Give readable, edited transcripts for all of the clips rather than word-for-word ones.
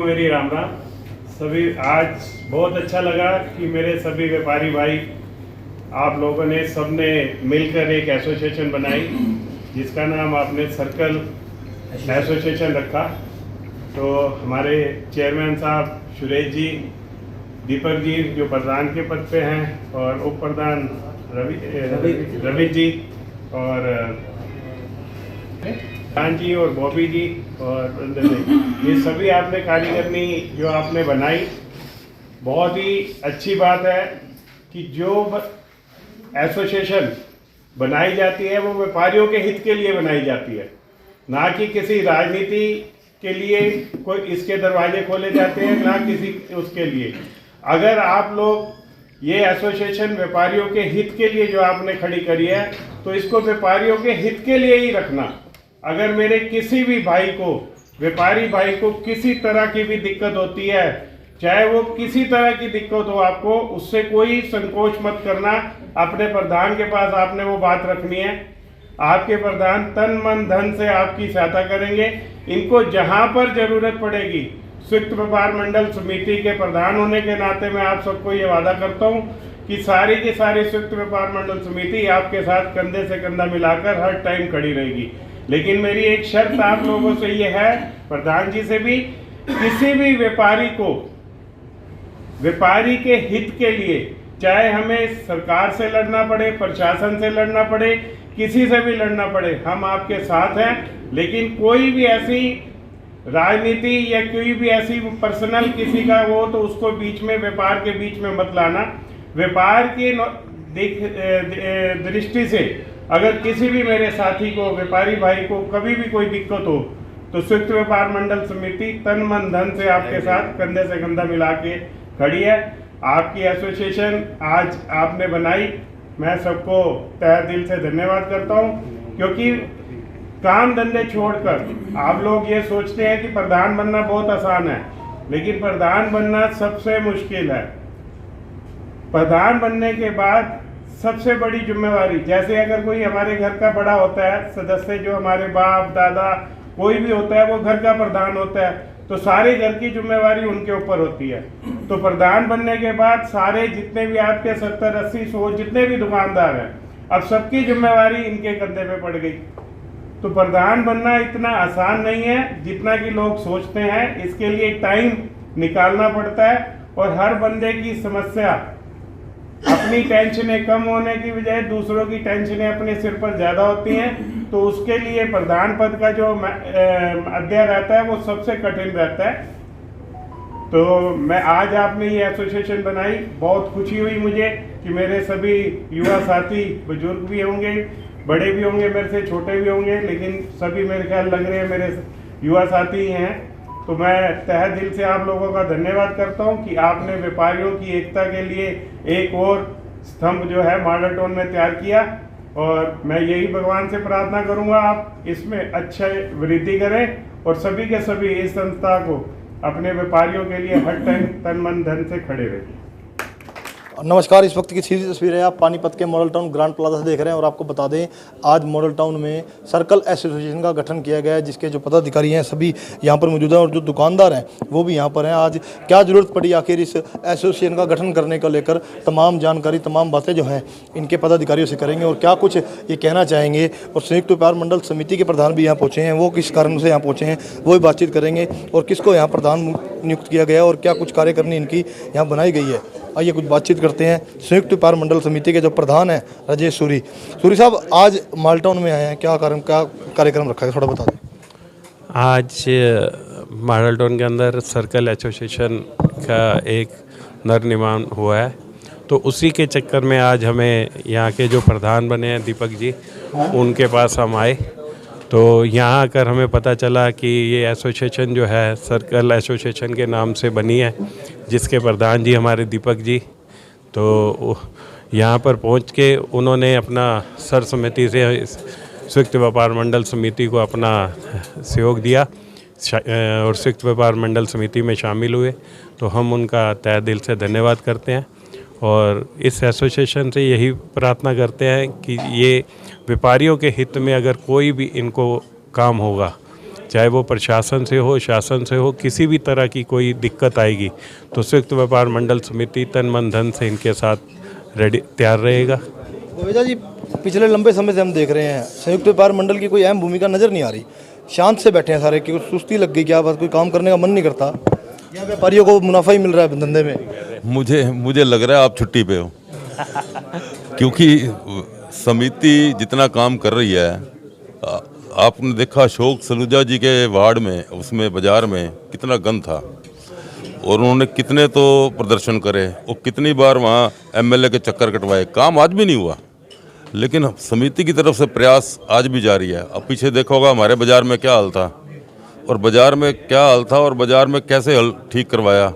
मेरी राम राम सभी। आज बहुत अच्छा लगा कि मेरे सभी व्यापारी भाई आप लोगों ने सबने मिलकर एक एसोसिएशन बनाई जिसका नाम आपने सर्कल एसोसिएशन रखा। तो हमारे चेयरमैन साहब सुरेश जी, दीपक जी जो प्रधान के पद पे हैं, और उप प्रधान रवि जी, और खान जी और बॉबी जी, और ये सभी आपने कारीगरनी जो आपने बनाई। बहुत ही अच्छी बात है कि जो एसोसिएशन बनाई जाती है वो व्यापारियों के हित के लिए बनाई जाती है, ना कि किसी राजनीति के लिए कोई इसके दरवाजे खोले जाते हैं, ना किसी उसके लिए। अगर आप लोग ये एसोसिएशन व्यापारियों के हित के लिए जो आपने खड़ी करी है, तो इसको व्यापारियों के हित के लिए ही रखना। अगर मेरे किसी भी भाई को, व्यापारी भाई को किसी तरह की भी दिक्कत होती है, चाहे वो किसी तरह की दिक्कत हो, आपको उससे कोई संकोच मत करना। अपने प्रधान के पास आपने वो बात रखनी है। आपके प्रधान तन मन धन से आपकी सहायता करेंगे। इनको जहां पर जरूरत पड़ेगी, संयुक्त व्यापार मंडल समिति के प्रधान होने के नाते मैं आप सबको ये वादा करता हूँ कि सारी की सारी संयुक्त व्यापार मंडल समिति आपके साथ कंधे से कंधा मिलाकर हर टाइम खड़ी रहेगी। लेकिन मेरी एक शर्त आप लोगों से ये है, प्रधान जी से भी, किसी भी व्यापारी को व्यापारी के हित के लिए, चाहे हमें सरकार से लड़ना पड़े, प्रशासन से लड़ना पड़े, किसी से भी लड़ना पड़े, हम आपके साथ हैं। लेकिन कोई भी ऐसी राजनीति या कोई भी ऐसी पर्सनल किसी का वो, तो उसको बीच में, व्यापार के बीच में मत लाना। व्यापार की दृष्टि से अगर किसी भी मेरे साथी को, व्यापारी भाई को कभी भी कोई दिक्कत हो, तो संयुक्त व्यापार मंडल समिति तन मन धन से आपके साथ कंधे से कंधा मिला के खड़ी है। आपकी एसोसिएशन आज आपने बनाई, मैं सबको तहे दिल से धन्यवाद करता हूं। क्योंकि काम धंधे छोड़कर आप लोग ये सोचते हैं कि प्रधान बनना बहुत आसान है, लेकिन प्रधान बनना सबसे मुश्किल है। प्रधान बनने के बाद सबसे बड़ी जिम्मेवारी, जैसे अगर कोई हमारे घर का बड़ा होता है सदस्य, जो हमारे बाप दादा कोई भी होता है, वो घर का प्रधान होता है, तो सारे घर की जिम्मेवारी उनके ऊपर होती है। तो प्रधान बनने के बाद सारे जितने भी आपके 70-80-100 जितने भी दुकानदार हैं, अब सबकी जिम्मेवारी इनके कंधे पे पड़ गई। तो प्रधान बनना इतना आसान नहीं है जितना कि लोग सोचते हैं। इसके लिए टाइम निकालना पड़ता है, और हर बंदे की समस्या, अपनी टेंशनें कम होने की बजाय दूसरों की टेंशनें अपने सिर पर ज़्यादा होती हैं। तो उसके लिए प्रधान पद का जो अध्याय रहता है वो सबसे कठिन रहता है। तो मैं आज आपने ये एसोसिएशन बनाई, बहुत खुशी हुई मुझे कि मेरे सभी युवा साथी, बुजुर्ग भी होंगे, बड़े भी होंगे, मेरे से छोटे भी होंगे, लेकिन सभी मेरे ख्याल लग रहे हैं मेरे युवा साथी हैं। तो मैं तहे दिल से आप लोगों का धन्यवाद करता हूं कि आपने व्यापारियों की एकता के लिए एक और स्तंभ जो है मॉडल टाउन में तैयार किया। और मैं यही भगवान से प्रार्थना करूंगा आप इसमें अच्छे वृद्धि करें, और सभी के सभी इस संस्था को अपने व्यापारियों के लिए हर टाइम तन मन धन से खड़े रहें। नमस्कार, इस वक्त की सीधी तस्वीर है, आप पानीपत के मॉडल टाउन ग्रांड प्लाजा से देख रहे हैं। और आपको बता दें, आज मॉडल टाउन में सर्कल एसोसिएशन का गठन किया गया है, जिसके जो पदाधिकारी हैं सभी यहाँ पर मौजूद हैं, और जो दुकानदार हैं वो भी यहाँ पर हैं। आज क्या ज़रूरत पड़ी आखिर इस एसोसिएशन का गठन करने को लेकर, तमाम जानकारी, तमाम बातें जो हैं इनके पदाधिकारियों से करेंगे, और क्या कुछ ये कहना चाहेंगे। और संयुक्त व्यापार मंडल समिति के प्रधान भी यहाँ पहुँचे हैं, वो किस कारण से यहाँ पहुँचे हैं वो भी बातचीत करेंगे, और किसको यहाँ प्रधान नियुक्त किया गया और क्या कुछ कार्यकारिणी इनकी यहाँ बनाई गई है। आइए कुछ बातचीत करते हैं संयुक्त व्यापार मंडल समिति के जो प्रधान हैं राजेश सूरी साहब, आज मॉडल टाउन में आए हैं, क्या कार्यक्रम रखा है, थोड़ा बता दें। आज मॉडल टाउन के अंदर सर्कल एसोसिएशन का एक नवनिर्माण हुआ है, तो उसी के चक्कर में आज हमें यहाँ के जो प्रधान बने हैं दीपक जी, उनके पास हम आए। तो यहाँ आकर हमें पता चला कि ये एसोसिएशन जो है सर्कल एसोसिएशन के नाम से बनी है, जिसके प्रधान जी हमारे दीपक जी। तो यहाँ पर पहुँच के उन्होंने अपना सर्वसम्मति से संयुक्त व्यापार मंडल समिति को अपना सहयोग दिया, और संयुक्त व्यापार मंडल समिति में शामिल हुए। तो हम उनका तहे दिल से धन्यवाद करते हैं, और इस एसोसिएशन से यही प्रार्थना करते हैं कि ये व्यापारियों के हित में अगर कोई भी इनको काम होगा चाहे वो प्रशासन से हो, शासन से हो, किसी भी तरह की कोई दिक्कत आएगी तो संयुक्त व्यापार मंडल समिति तन मन धन से इनके साथ रेडी तैयार रहेगा। गोविंदा जी, पिछले लंबे समय से हम देख रहे हैं संयुक्त व्यापार मंडल की कोई अहम भूमिका नजर नहीं आ रही, शांत से बैठे हैं सारे, क्योंकि सुस्ती लग गई क्या, बस कोई काम करने का मन नहीं करता, या व्यापारियों को मुनाफा ही मिल रहा है धंधे में। मुझे लग रहा है आप छुट्टी पे हो क्योंकि समिति जितना काम कर रही है, आपने देखा अशोक सलूजा जी के वार्ड में, उसमें बाजार में कितना गंद था और उन्होंने कितने तो प्रदर्शन करे और कितनी बार वहाँ एमएलए के चक्कर कटवाए, काम आज भी नहीं हुआ। लेकिन समिति की तरफ से प्रयास आज भी जारी है। अब पीछे देखा होगा हमारे बाज़ार में क्या हाल था और बाज़ार में क्या हाल था और बाज़ार में कैसे हल ठीक करवाया,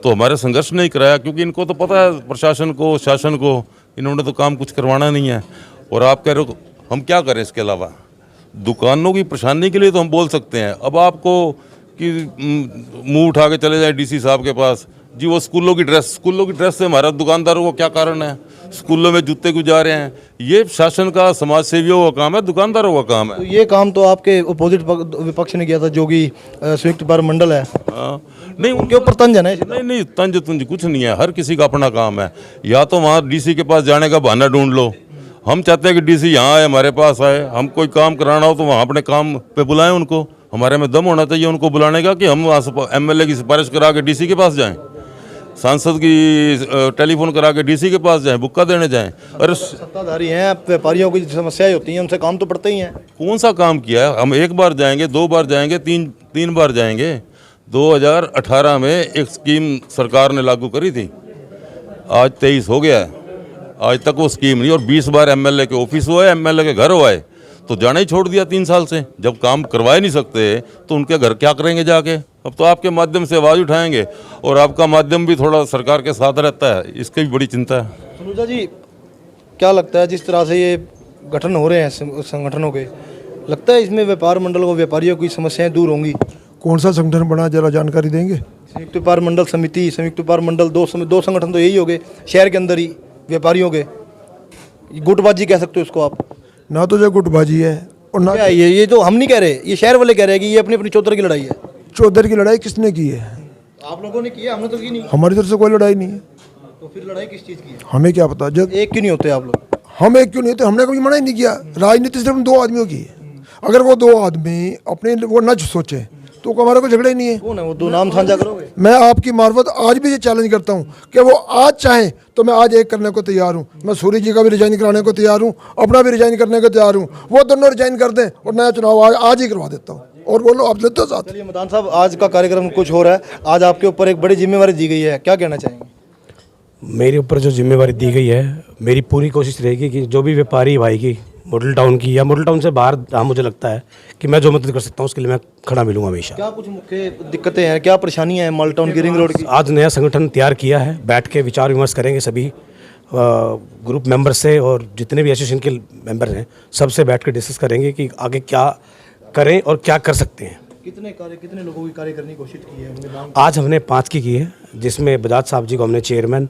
तो हमारे संघर्ष नहीं कराया क्योंकि इनको तो पता है, प्रशासन को, शासन को, इन्होंने तो काम कुछ करवाना नहीं है। और आप कह रहे हो हम क्या करें इसके अलावा? दुकानों की परेशानी के लिए तो हम बोल सकते हैं। अब आपको कि मुंह उठा के चले जाए डीसी साहब के पास, जी वो स्कूलों की ड्रेस से हमारा दुकानदारों को क्या कारण है? स्कूलों में जूते गुजार रहे हैं, ये शासन का, समाज सेवियों का काम है, दुकानदारों का काम है। तो ये काम तो आपके अपोजिट विपक्ष ने किया था, जो कि संयुक्त व्यापार मंडल है। नहीं, उनके ऊपर तंज है ना? नहीं, तंज कुछ नहीं है, हर किसी का अपना काम है। या तो वहाँ डीसी के पास जाने का बहाना ढूंढ लो। हम चाहते हैं कि डीसी यहाँ आए, हमारे पास आए, हम कोई काम कराना हो तो वहाँ अपने काम पे बुलाएं उनको। हमारे में दम होना चाहिए उनको बुलाने का कि हम वहाँ एमएलए की सिफारिश करा के डीसी के पास जाएं, सांसद की टेलीफोन करा के डीसी के पास जाएं, बुक्का देने जाएं। अरे सत्ताधारी हैं, व्यापारियों की समस्याएं होती हैं, उनसे काम तो पड़ते ही हैं। कौन सा काम किया है? हम एक बार जाएंगे, 2 बार जाएंगे, तीन बार जाएंगे। 2018 में एक स्कीम सरकार ने लागू करी थी, आज 23 हो गया है, आज तक वो स्कीम नहीं। और 20 बार एमएलए के ऑफिस हुए, एमएलए के घर हुए, तो जाना ही छोड़ दिया 3 साल से। जब काम करवा ही नहीं सकते तो उनके घर क्या करेंगे जाके? अब तो आपके माध्यम से आवाज़ उठाएंगे और आपका माध्यम भी थोड़ा सरकार के साथ रहता है, इसकी भी बड़ी चिंता है। सलूजा जी, क्या लगता है जिस तरह से ये गठन हो रहे हैं संगठनों के, लगता है इसमें व्यापार मंडल को, व्यापारियों की समस्याएं दूर होंगी? कौन सा संगठन बना, जरा जानकारी देंगे? संयुक्त व्यापार मंडल समिति, संयुक्त व्यापार मंडल, दो संगठन तो यही हो गए शहर के अंदर ही व्यापारियों के। गुटबाजी कह सकते हो इसको आप? ना तो जो गुटबाजी है और ना क्या है ये तो हम नहीं कह रहे, ये शहर वाले कह रहे हैं कि ये अपनी अपनी चौधर की लड़ाई है। चौधर की लड़ाई किसने की है? आप लोगों ने की है, हमने तो की नहीं। हमारी तरफ से कोई लड़ाई नहीं है। तो फिर लड़ाई किस चीज़ की है? हमें क्या पता, जब एक क्यों नहीं होते आप लोग? हम एक क्यों नहीं होते? हमने कभी मना ही नहीं किया। राजनीति सिर्फ 2 आदमियों की है। अगर वो 2 आदमी अपने वो न सोचे तो हमारा कोई झगड़ा ही नहीं है। कौन है वो 2 नाम साझा करोगे? मैं आपकी मार्फत आज भी ये चैलेंज करता हूँ कि वो आज चाहें तो मैं आज एक करने को तैयार हूँ। मैं सूर्य जी का भी रिजाइन कराने को तैयार हूँ, अपना भी रिजाइन करने को तैयार हूँ। वो दोनों रिजाइन कर दें और नया चुनाव आज ही करवा देता हूँ। और बोलो, आप लेते हो साथ? चलिए मदान साहब, आज का कार्यक्रम कुछ हो रहा है, आज आपके ऊपर एक बड़ी जिम्मेवारी दी गई है, क्या कहना चाहेंगे? मेरे ऊपर जो जिम्मेवारी दी गई है, मेरी पूरी कोशिश रहेगी कि जो भी व्यापारी भाई की मॉडल टाउन की या मॉडल टाउन से बाहर, जहाँ मुझे लगता है कि मैं जो मदद कर सकता हूँ उसके लिए मैं खड़ा मिलूंगा हमेशा। क्या कुछ मुख्य दिक्कतें हैं, क्या परेशानियां हैं मॉडल टाउन की, रिंग रोड की? आज नया संगठन तैयार किया है, बैठ के विचार विमर्श करेंगे सभी ग्रुप मेंबर से, और जितने भी एसोसिएशन के मेंबर हैं सबसे बैठ के डिस्कस करेंगे कि आगे क्या करें और क्या कर सकते हैं। कितने लोगों की कार्य करने की कोशिश की है? आज हमने 5 की है, जिसमें बजाज साहब जी को हमने चेयरमैन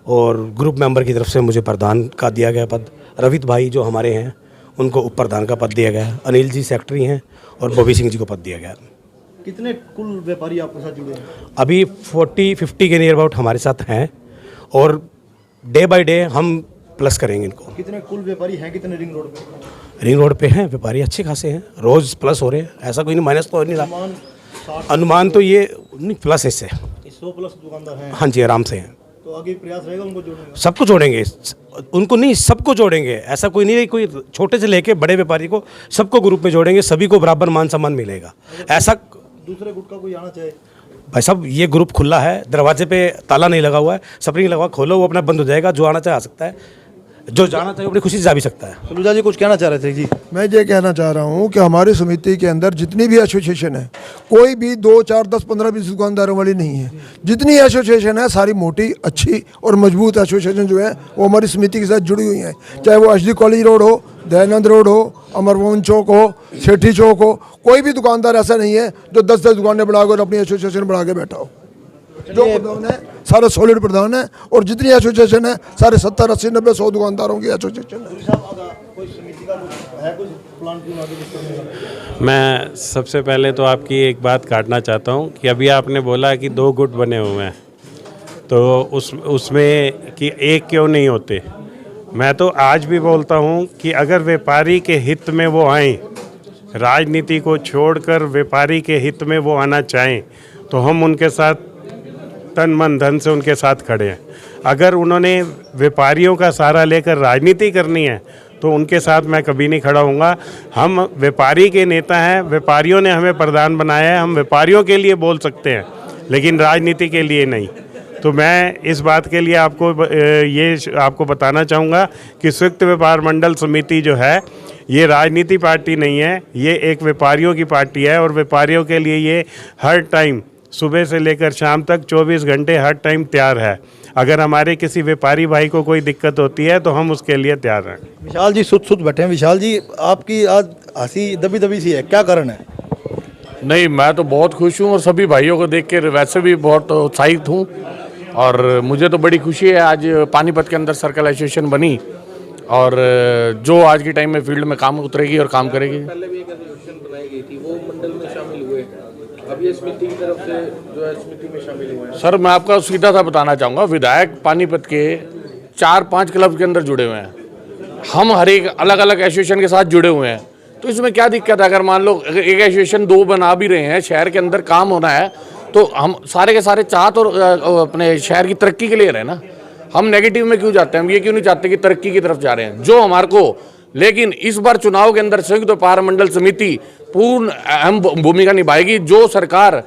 और ग्रुप मेंबर की तरफ से मुझे प्रधान का दिया गया पद, रवित भाई जो हमारे हैं उनको उप प्रधान का पद दिया गया है, अनिल जी सेक्रेटरी हैं और बॉबी सिंह जी को पद दिया गया है। कितने कुल व्यापारी आपके साथ जुड़े हैं? अभी 40-50 के नियर अबाउट हमारे साथ हैं और डे बाय डे हम प्लस करेंगे इनको। कितने कुल व्यापारी हैं, कितने रिंग रोड पे? रिंग रोड पे हैं व्यापारी अच्छे खासे हैं, रोज़ प्लस हो रहे हैं, ऐसा कोई नहीं, माइनस तो नहीं रहा। अनुमान तो ये नहीं, प्लस है इससे। 100 प्लस दुकानदार हैं? हाँ जी, आराम से हैं। तो आगे प्रयास रहेगा उनको जोड़ने का? सबको जोड़ेंगे, उनको नहीं, सबको जोड़ेंगे। ऐसा कोई नहीं है, कोई छोटे से लेके बड़े व्यापारी को सबको ग्रुप में जोड़ेंगे, सभी को बराबर मान सम्मान मिलेगा। ऐसा दूसरे गुट का कोई आना चाहे? भाई साहब, ये ग्रुप खुला है, दरवाजे पे ताला नहीं लगा हुआ है, स्प्रिंग लगा, खोलो वो अपना बंद हो जाएगा। जो आना चाहे आ सकता है, जो जाना चाहिए अपनी खुशी से जा भी सकता है। सलूजा जी कुछ कहना चाह रहे थे? जी, मैं ये कहना चाह रहा हूँ कि हमारी समिति के अंदर जितनी भी एसोसिएशन है, कोई भी 2, 4, 10, 15, 20 दुकानदारों वाली नहीं है। जितनी एसोसिएशन है सारी मोटी, अच्छी और मजबूत एसोसिएशन जो है वो हमारी समिति के साथ जुड़ी हुई हैं। चाहे वो HD कॉलेज रोड हो, दयानंद रोड हो, अमर मोहन चौक हो, सेठी चौक हो, कोई भी दुकानदार ऐसा नहीं है जो 10-10 दुकानें बढ़ाकर अपनी एसोसिएशन बढ़ा के बैठा हो। जो प्रधान है सारे सॉलिड प्रधान है और जितनी एसोसिएशन है सारे 70, 80, 90, 100 दुकानदारों की एसोसिएशन है। कोई समिति का है कुछ प्लान क्यों आगे करने का? मैं सबसे पहले तो आपकी एक बात काटना चाहता हूँ कि अभी आपने बोला कि 2 गुट बने हुए हैं, तो उसमें कि एक क्यों नहीं होते। मैं तो आज भी बोलता हूँ कि अगर व्यापारी के हित में वो आएँ, राजनीति को छोड़कर व्यापारी के हित में वो आना चाहें, तो हम उनके साथ तन मन धन से उनके साथ खड़े हैं। अगर उन्होंने व्यापारियों का सहारा लेकर राजनीति करनी है तो उनके साथ मैं कभी नहीं खड़ा हूँगा। हम व्यापारी के नेता हैं, व्यापारियों ने हमें प्रधान बनाया है, हम व्यापारियों के लिए बोल सकते हैं लेकिन राजनीति के लिए नहीं। तो मैं इस बात के लिए आपको बताना चाहूँगा कि संयुक्त व्यापार मंडल समिति जो है ये राजनीति पार्टी नहीं है, ये एक व्यापारियों की पार्टी है और व्यापारियों के लिए ये हर टाइम सुबह से लेकर शाम तक 24 घंटे हर टाइम तैयार है। अगर हमारे किसी व्यापारी भाई को कोई दिक्कत होती है तो हम उसके लिए तैयार हैं। विशाल जी सुध बैठे हैं। विशाल जी, आपकी आज हंसी दबी दबी सी है, क्या कारण है? नहीं, मैं तो बहुत खुश हूँ और सभी भाइयों को देख कर वैसे भी बहुत उत्साहित हूँ और मुझे तो बड़ी खुशी है आज पानीपत के अंदर सर्कल एसोसिएशन बनी और जो आज के टाइम में फील्ड में काम उतरेगी और काम करेगी। पहले भी एक एसोसिएशन बनाई गई थी, वो मंडल में शामिल हुए, अब ये समिति की तरफ से जो है समिति में शामिल हुए हैं। सर, मैं आपका सीधा सा बताना चाहूँगा, विधायक पानीपत के 4-5 क्लब के अंदर जुड़े हुए हैं, हम हर एक अलग अलग एसोसिएशन के साथ जुड़े हुए हैं, तो इसमें क्या दिक्कत है? अगर मान लो एक एसोसिएशन 2 बना भी रहे हैं, शहर के अंदर काम होना है तो हम सारे के सारे चाहत और अपने शहर की तरक्की के लिए रहे ना। हम नेगेटिव में क्यों जाते हैं? हम ये क्यों नहीं चाहते कि तरक्की की तरफ जा रहे हैं जो हमारे को। लेकिन इस बार चुनाव के अंदर संयुक्त व्यापार मंडल समिति पूर्ण अहम भूमिका निभाएगी। जो सरकार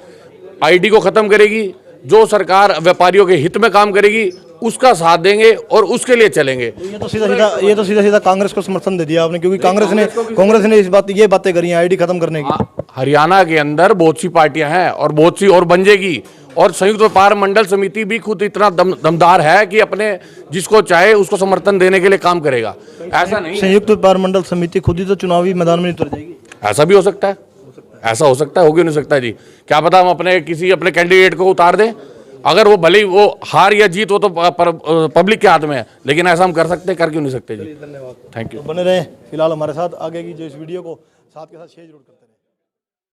आईडी को खत्म करेगी, जो सरकार व्यापारियों के हित में काम करेगी, उसका साथ देंगे और उसके लिए चलेंगे। ये तो सीधा सीधा कांग्रेस को समर्थन दे दिया आपने, क्योंकि कांग्रेस ने ये बातें करी हैं आईडी खत्म करने की। हरियाणा के अंदर बहुत सी पार्टियां हैं और बहुत सी और बन जाएगी और संयुक्त व्यापार मंडल समिति भी खुद इतना दमदार है कि अपने जिसको चाहे उसको समर्थन देने के लिए काम करेगा। ऐसा नहीं, संयुक्त व्यापार मंडल समिति खुद ही तो चुनावी मैदान में उतर जाएगी। ऐसा भी हो सकता है, ऐसा हो सकता है, हो क्यों नहीं सकता जी? क्या पता हम अपने किसी अपने कैंडिडेट को उतार दें, अगर वो भले ही वो हार या जीत वो तो पब्लिक के हाथ में है, लेकिन ऐसा हम कर सकते हैं, कर क्यों नहीं सकते जी? Thank you. बने रहे फिलहाल हमारे साथ, आगे की जो इस वीडियो को साथ के साथ शेयर जरूर करते हैं।